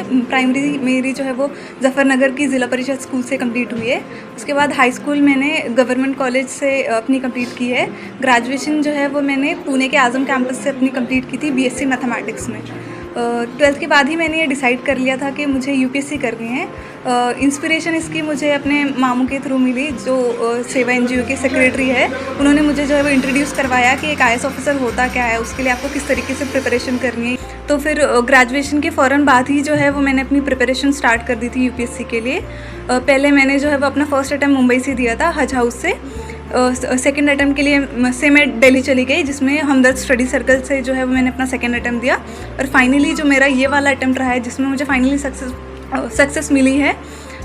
Primary मेरी जो है वो ज़फ़रनगर की ज़िला परिषद स्कूल से कंप्लीट हुई है। उसके बाद हाई स्कूल मैंने गवर्नमेंट कॉलेज से अपनी कंप्लीट की है। ग्रेजुएशन जो है वो मैंने पुणे के आज़म कैंपस से अपनी कंप्लीट की थी बीएससी मैथमेटिक्स में। 12th के बाद ही मैंने ये डिसाइड कर लिया था कि मुझे यूपीएससी करनी है। इंस्पिरेशन इसकी मुझे अपने मामू के थ्रू मिली, जो सेवा एनजीओ के सेक्रेटरी है। उन्होंने मुझे जो है वो इंट्रोड्यूस करवाया कि एक आईएएस ऑफिसर होता क्या है, उसके लिए आपको किस तरीके से प्रिपरेशन करनी है। तो फिर ग्रेजुएशन के फ़ौरन बाद ही जो है वो मैंने अपनी प्रिपरेशन स्टार्ट कर दी थी यूपीएससी के लिए। पहले मैंने जो है वो अपना फर्स्ट अटैम्प्ट मुंबई से दिया था, हज हाउस से। सेकेंड अटैम्प्ट के लिए से मैं दिल्ली चली गई, जिसमें हमदर्द स्टडी सर्कल से जो है वो मैंने अपना सेकेंड अटैम्प्ट दिया। और फाइनली जो मेरा ये वाला अटैम्प्ट रहा है जिसमें मुझे फाइनली सक्सेस मिली है,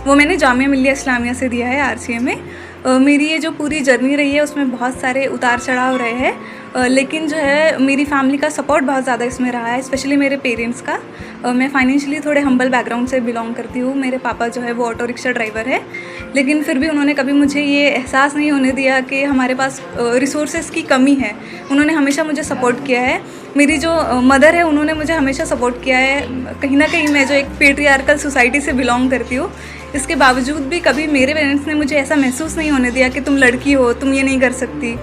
वो मैंने जामिया मिल्लिया इस्लामिया से दिया है, आरसीए में। मेरी ये जो पूरी जर्नी रही है उसमें बहुत सारे उतार चढ़ाव रहे हैं, लेकिन जो है मेरी फैमिली का सपोर्ट बहुत ज़्यादा इसमें रहा है, स्पेशली मेरे पेरेंट्स का। मैं फाइनेंशियली थोड़े हम्बल बैकग्राउंड से बिलोंग करती हूँ। मेरे पापा जो है वो ऑटो रिक्शा ड्राइवर है, लेकिन फिर भी उन्होंने कभी मुझे ये एहसास नहीं होने दिया कि हमारे पास रिसोर्सेज की कमी है। उन्होंने हमेशा मुझे सपोर्ट किया है। मेरी जो मदर है उन्होंने मुझे हमेशा सपोर्ट किया है। कहीं ना कहीं मैं जो एक पेट्रियार्कल सोसाइटी से बिलोंग करती हूँ, इसके बावजूद भी कभी मेरे पेरेंट्स ने मुझे ऐसा महसूस नहीं होने दिया कि तुम लड़की हो, तुम ये नहीं कर सकती।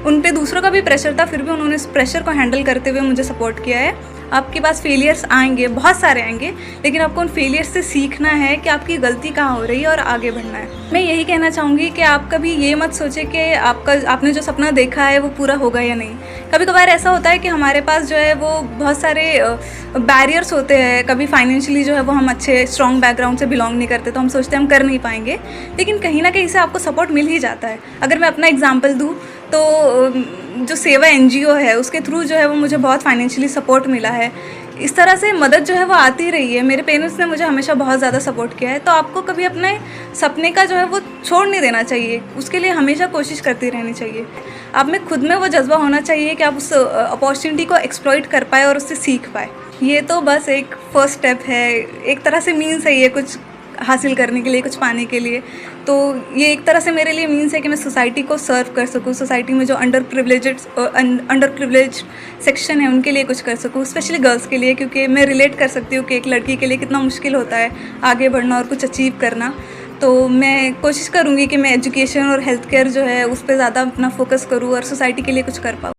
उन पे दूसरों का भी प्रेशर था, फिर भी उन्होंने इस प्रेशर को हैंडल करते हुए मुझे सपोर्ट किया है। आपके पास फेलियर्स आएंगे, बहुत सारे आएंगे, लेकिन आपको उन फेलियर्स से सीखना है कि आपकी गलती कहाँ हो रही है और आगे बढ़ना है। मैं यही कहना चाहूँगी कि आप कभी ये मत सोचें कि आपने जो सपना देखा है वो पूरा होगा या नहीं। कभी कभार ऐसा होता है कि हमारे पास जो है वो बहुत सारे बैरियर्स होते हैं। कभी फाइनेंशियली जो है वो हम अच्छे स्ट्रॉन्ग बैकग्राउंड से बिलोंग नहीं करते, तो हम सोचते हैं हम कर नहीं पाएंगे, लेकिन कहीं ना कहीं से आपको सपोर्ट मिल ही जाता है। अगर मैं अपना एग्जाम्पल दूँ तो जो सेवा एनजीओ है उसके थ्रू जो है वो मुझे बहुत फाइनेंशियली सपोर्ट मिला है। इस तरह से मदद जो है वो आती रही है। मेरे पेरेंट्स ने मुझे हमेशा बहुत ज़्यादा सपोर्ट किया है। तो आपको कभी अपने सपने का जो है वो छोड़ नहीं देना चाहिए, उसके लिए हमेशा कोशिश करती रहनी चाहिए। आप में खुद में वो जज्बा होना चाहिए कि आप उस अपॉर्चुनिटी को एक्सप्लॉइट कर पाए और उससे सीख पाए। ये तो बस एक फर्स्ट स्टेप है, एक तरह से मीन्स है ये कुछ हासिल करने के लिए, कुछ पाने के लिए। तो ये एक तरह से मेरे लिए मीन्स है कि मैं सोसाइटी को सर्व कर सकूँ, सोसाइटी में जो अंडर प्रिविलेज्ड सेक्शन है उनके लिए कुछ कर सकूँ, स्पेशली गर्ल्स के लिए, क्योंकि मैं रिलेट कर सकती हूँ कि एक लड़की के लिए कितना मुश्किल होता है आगे बढ़ना और कुछ अचीव करना। तो मैं कोशिश करूँगी कि मैं एजुकेशन और हेल्थ केयर जो है उस पर ज़्यादा अपना फोकस करूँ और सोसाइटी के लिए कुछ कर पाऊँ।